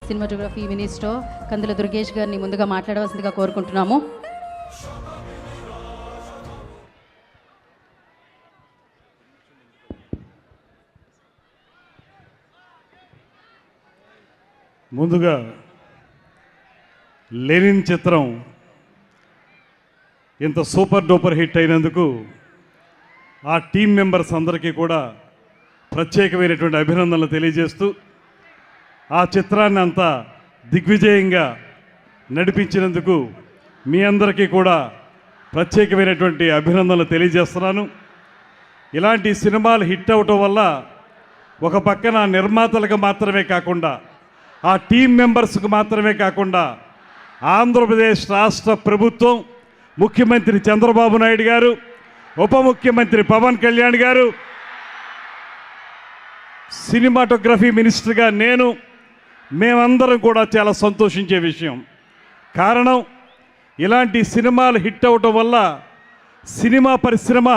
Cinematography minister కందుల దుర్గేష్ గారిని ముందుగా మాట్లాడవలసిందిగా కోరుకుంటున్నాము. ముందుగా లెనిన్ చిత్రం ఇంత సూపర్ డూపర్ హిట్ అయినందుకు ఆ టీం మెంబర్స్ అందరికీ కూడా ప్రత్యేకమైనటువంటి అభినందనలు తెలియజేస్తూ ఆ చిత్రాన్ని అంతా దిగ్విజయంగా నడిపించినందుకు మీ అందరికీ కూడా ప్రత్యేకమైనటువంటి అభినందనలు తెలియజేస్తున్నాను. ఇలాంటి సినిమాలు హిట్ అవటం వల్ల ఒక పక్కన నిర్మాతలకు మాత్రమే కాకుండా ఆ టీం మెంబర్స్కు మాత్రమే కాకుండా ఆంధ్రప్రదేశ్ రాష్ట్ర ప్రభుత్వం, ముఖ్యమంత్రి చంద్రబాబు నాయుడు గారు, ఉప ముఖ్యమంత్రి పవన్ కళ్యాణ్ గారు, సినిమాటోగ్రఫీ మినిస్టర్గా మేమందరం కూడా చాలా సంతోషించే విషయం. కారణం, ఇలాంటి సినిమాలు హిట్ అవటం వల్ల సినిమా పరిశ్రమ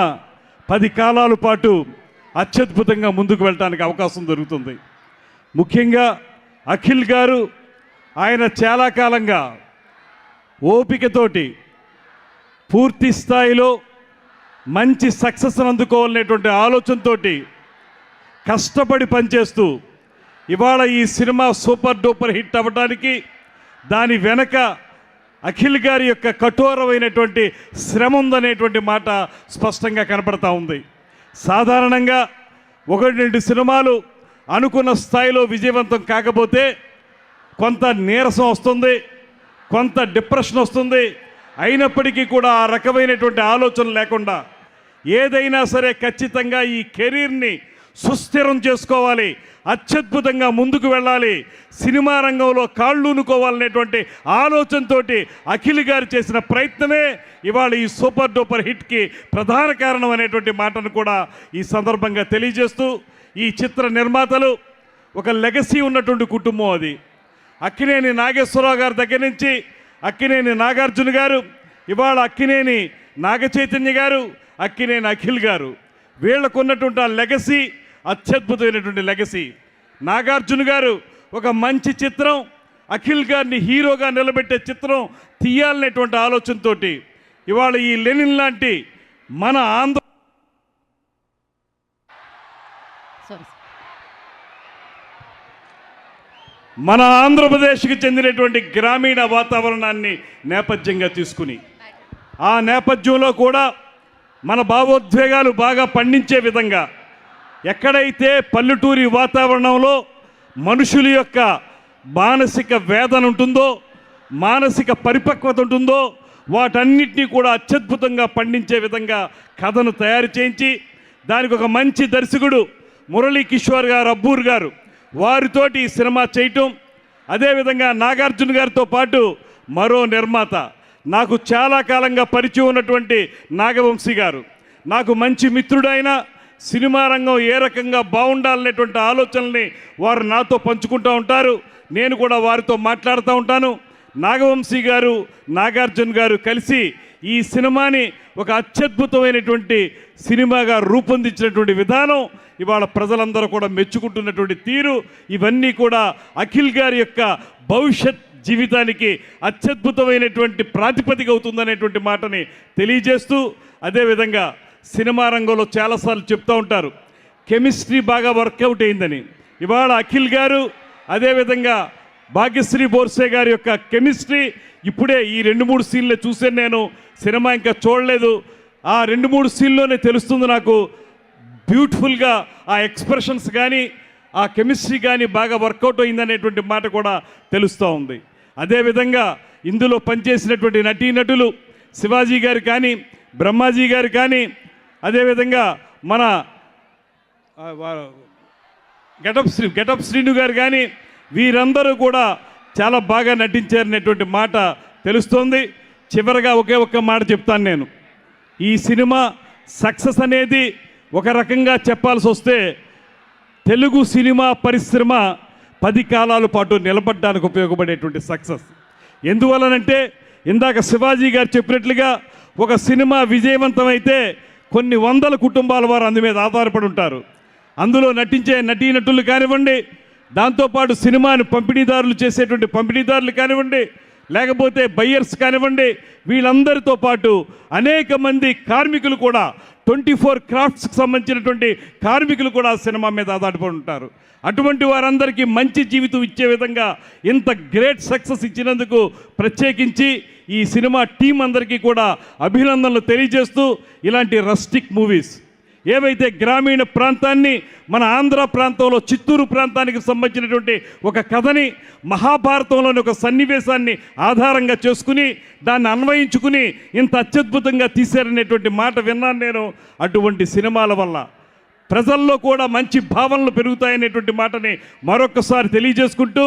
10 కాలాల పాటు అత్యద్భుతంగా ముందుకు వెళ్ళడానికి అవకాశం దొరుకుతుంది. ముఖ్యంగా అఖిల్ గారు, ఆయన చాలా కాలంగా ఓపికతోటి పూర్తి స్థాయిలో మంచి సక్సెస్ అందుకోవాలనేటువంటి ఆలోచనతో కష్టపడి పనిచేస్తూ ఇవాళ ఈ సినిమా సూపర్ డూపర్ హిట్ అవ్వడానికి దాని వెనక అఖిల్ గారి యొక్క కఠోరమైనటువంటి శ్రమ ఉందనేటువంటి మాట స్పష్టంగా కనపడతా ఉంది. సాధారణంగా 1-2 సినిమాలు అనుకున్న స్థాయిలో విజయవంతం కాకపోతే కొంత నీరసం వస్తుంది, కొంత డిప్రెషన్ వస్తుంది. అయినప్పటికీ కూడా ఆ రకమైనటువంటి ఆలోచన లేకుండా ఏదైనా సరే ఖచ్చితంగా ఈ కెరీర్ని సుస్థిరం చేసుకోవాలి, అత్యద్భుతంగా ముందుకు వెళ్ళాలి, సినిమా రంగంలో కాళ్ళూనుకోవాలనేటువంటి ఆలోచనతో అఖిల్ గారు చేసిన ప్రయత్నమే ఇవాళ ఈ సూపర్ డూపర్ హిట్కి ప్రధాన కారణం అనేటువంటి మాటను కూడా ఈ సందర్భంగా తెలియజేస్తూ, ఈ చిత్ర నిర్మాతలు ఒక లెగసీ ఉన్నటువంటి కుటుంబం. అది అక్కినేని నాగేశ్వరరావు గారి దగ్గర నుంచి అక్కినేని నాగార్జున గారు, ఇవాళ అక్కినేని నాగచైతన్య గారు, అక్కినేని అఖిల్ గారు, వీళ్ళకు ఉన్నటువంటి ఆ లెగసీ అత్యద్భుతమైనటువంటి లెగసీ. నాగార్జున గారు ఒక మంచి చిత్రం, అఖిల్ గారిని హీరోగా నిలబెట్టే చిత్రం తీయాలనేటువంటి ఆలోచనతో ఇవాళ ఈ లెనిన్ లాంటి మన ఆంధ్రప్రదేశ్కి చెందినటువంటి గ్రామీణ వాతావరణాన్ని నేపథ్యంగా తీసుకుని ఆ నేపథ్యంలో కూడా మన భావోద్వేగాలు బాగా పండించే విధంగా ఎక్కడైతే పల్లెటూరి వాతావరణంలో మనుషుల యొక్క మానసిక వేదన ఉంటుందో, మానసిక పరిపక్వత ఉంటుందో, వాటన్నిటినీ కూడా అత్యద్భుతంగా పండించే విధంగా కథను తయారు చేయించి దానికి ఒక మంచి దర్శకుడు మురళీ కిషోర్ గారు, అబ్బూర్ గారు, వారితోటి ఈ సినిమా చేయటం, అదేవిధంగా నాగార్జున గారితో పాటు మరో నిర్మాత, నాకు చాలా కాలంగా పరిచయం ఉన్నటువంటి నాగవంశీ గారు, నాకు మంచి మిత్రుడైన, సినిమా రంగం ఏ రకంగా బాగుండాలనేటువంటి ఆలోచనల్ని వారు నాతో పంచుకుంటూ ఉంటారు, నేను కూడా వారితో మాట్లాడుతూ ఉంటాను. నాగవంశీ గారు, నాగార్జున గారు కలిసి ఈ సినిమాని ఒక అత్యద్భుతమైనటువంటి సినిమాగా రూపొందించినటువంటి విధానం, ఇవాళ ప్రజలందరూ కూడా మెచ్చుకుంటున్నటువంటి తీరు, ఇవన్నీ కూడా అఖిల్ గారి యొక్క భవిష్యత్ జీవితానికి అత్యద్భుతమైనటువంటి ప్రాతిపదిక అవుతుందనేటువంటి మాటని తెలియజేస్తూ, అదేవిధంగా సినిమా రంగంలో చాలాసార్లు చెప్తూ ఉంటారు కెమిస్ట్రీ బాగా వర్కౌట్ అయిందని. ఇవాళ అఖిల్ గారు, అదేవిధంగా భాగ్యశ్రీ బోర్సే గారి యొక్క కెమిస్ట్రీ ఇప్పుడే ఈ 2-3 సీన్లే చూసాను నేను, సినిమా ఇంకా చూడలేదు. ఆ 2-3 సీన్లోనే తెలుస్తుంది నాకు బ్యూటిఫుల్గా ఆ ఎక్స్ప్రెషన్స్ కానీ ఆ కెమిస్ట్రీ కానీ బాగా వర్కౌట్ అయిందనేటువంటి మాట కూడా తెలుస్తూ ఉంది. అదేవిధంగా ఇందులో పనిచేసినటువంటి నటీనటులు శివాజీ గారు కానీ, బ్రహ్మాజీ గారు కానీ, అదేవిధంగా మన గెటప్ శ్రీను గారు కానీ, వీరందరూ కూడా చాలా బాగా నటించారనేటువంటి మాట తెలుస్తోంది. చివరగా ఒకే ఒక్క మాట చెప్తాను నేను, ఈ సినిమా సక్సెస్ అనేది ఒక రకంగా చెప్పాల్సి వస్తే తెలుగు సినిమా పరిశ్రమ 10 కాలాల పాటు నిలబడడానికి ఉపయోగపడేటువంటి సక్సెస్. ఎందువలనంటే ఇందాక శివాజీ గారు చెప్పినట్లుగా ఒక సినిమా విజయవంతమైతే కొన్ని వందల కుటుంబాల వారు అందు మీద ఆధారపడి ఉంటారు. అందులో నటించే నటీనటులు కానివ్వండి, దాంతోపాటు సినిమాని పంపిణీదారులు చేసేటువంటి పంపిణీదారులు కానివ్వండి, లేకపోతే బయ్యర్స్ కానివ్వండి, వీళ్ళందరితో పాటు అనేక మంది కార్మికులు కూడా 24 క్రాఫ్ట్స్కి సంబంధించినటువంటి కార్మికులు కూడా ఆ సినిమా మీద ఆధారపడి ఉంటారు. అటువంటి వారందరికీ మంచి జీవితం ఇచ్చే విధంగా ఇంత గ్రేట్ సక్సెస్ ఇచ్చినందుకు ప్రత్యేకించి ఈ సినిమా టీం అందరికీ కూడా అభినందనలు తెలియజేస్తూ, ఇలాంటి రస్టిక్ మూవీస్ ఏవైతే గ్రామీణ ప్రాంతాన్ని, మన ఆంధ్ర ప్రాంతంలో చిత్తూరు ప్రాంతానికి సంబంధించినటువంటి ఒక కథని, మహాభారతంలోని ఒక సన్నివేశాన్ని ఆధారంగా చేసుకుని దాన్ని అన్వయించుకుని ఇంత అత్యద్భుతంగా తీశారనేటువంటి మాట విన్నాను నేను. అటువంటి సినిమాల వల్ల ప్రజల్లో కూడా మంచి భావనలు పెరుగుతాయనేటువంటి మాటని మరొకసారి తెలియజేసుకుంటూ,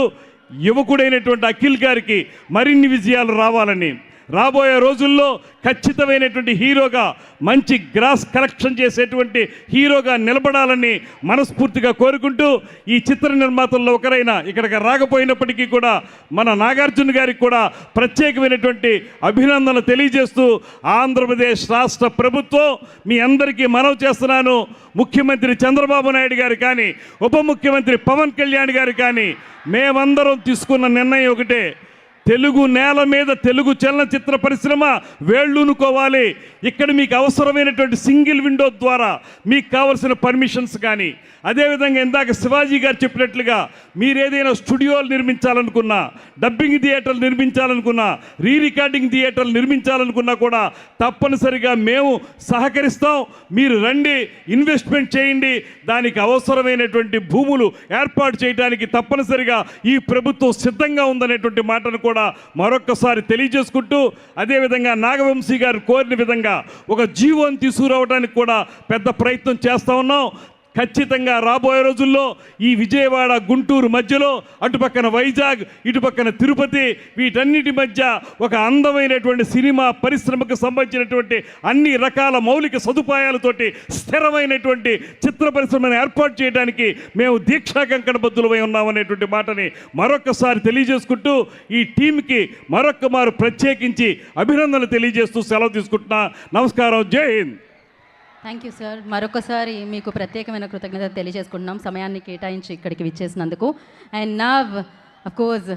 యువకుడైనటువంటి అఖిల్ గారికి మరిన్ని విజయాలు రావాలని, రాబోయే రోజుల్లో ఖచ్చితమైనటువంటి హీరోగా, మంచి గ్రాస్ కలెక్షన్ చేసేటువంటి హీరోగా నిలబడాలని మనస్ఫూర్తిగా కోరుకుంటూ, ఈ చిత్ర నిర్మాతల్లో ఒకరైన ఇక్కడికి రాకపోయినప్పటికీ కూడా మన నాగార్జున గారికి కూడా ప్రత్యేకమైనటువంటి అభినందనలు తెలియజేస్తూ, ఆంధ్రప్రదేశ్ రాష్ట్ర ప్రభుత్వం మీ అందరికీ మనవి చేస్తున్నాను, ముఖ్యమంత్రి చంద్రబాబు నాయుడు గారు కానీ, ఉప ముఖ్యమంత్రి పవన్ కళ్యాణ్ గారు కానీ, మేమందరం తీసుకున్న నిర్ణయం ఒకటే, తెలుగు నేల మీద తెలుగు చలనచిత్ర పరిశ్రమ వేళ్ళూనుకోవాలి. ఇక్కడ మీకు అవసరమైనటువంటి సింగిల్ విండో ద్వారా మీకు కావలసిన పర్మిషన్స్ కానీ, అదేవిధంగా ఇందాక శివాజీ గారు చెప్పినట్లుగా మీరు ఏదైనా స్టూడియోలు నిర్మించాలనుకున్నా, డబ్బింగ్ థియేటర్లు నిర్మించాలనుకున్నా, రీ రికార్డింగ్ థియేటర్లు నిర్మించాలనుకున్నా కూడా తప్పనిసరిగా మేము సహకరిస్తాం. మీరు రండి, ఇన్వెస్ట్మెంట్ చేయండి, దానికి అవసరమైనటువంటి భూములు ఏర్పాటు చేయడానికి తప్పనిసరిగా ఈ ప్రభుత్వం సిద్ధంగా ఉందనేటువంటి మాటను కూడా మరొక్కసారి తెలియజేసుకుంటూ, అదేవిధంగా నాగవంశీ గారు కోరిన విధంగా ఒక జీవోని తీసుకురావడానికి కూడా పెద్ద ప్రయత్నం చేస్తూ ఉన్నాం. ఖచ్చితంగా రాబోయే రోజుల్లో ఈ విజయవాడ గుంటూరు మధ్యలో అటుపక్కన వైజాగ్, ఇటుపక్కన తిరుపతి, వీటన్నిటి మధ్య ఒక అందమైనటువంటి సినిమా పరిశ్రమకు సంబంధించినటువంటి అన్ని రకాల మౌలిక సదుపాయాలతోటి స్థిరమైనటువంటి చిత్ర పరిశ్రమను ఏర్పాటు చేయడానికి మేము దీక్షా కంకణబద్ధులమై ఉన్నామనేటువంటి మాటని మరొకసారి తెలియజేసుకుంటూ, ఈ టీంకి మరొక్కమారు ప్రత్యేకించి అభినందనలు తెలియజేస్తూ సెలవు తీసుకుంటున్నా. నమస్కారం. జై హింద్. Thank you sir. మరొకసారి మీకు ప్రత్యేకమైన కృతజ్ఞత తెలియజేసుకుంటున్నాం సమయాన్ని కేటాయించి ఇక్కడికి విచ్చేసినందుకు. And now of course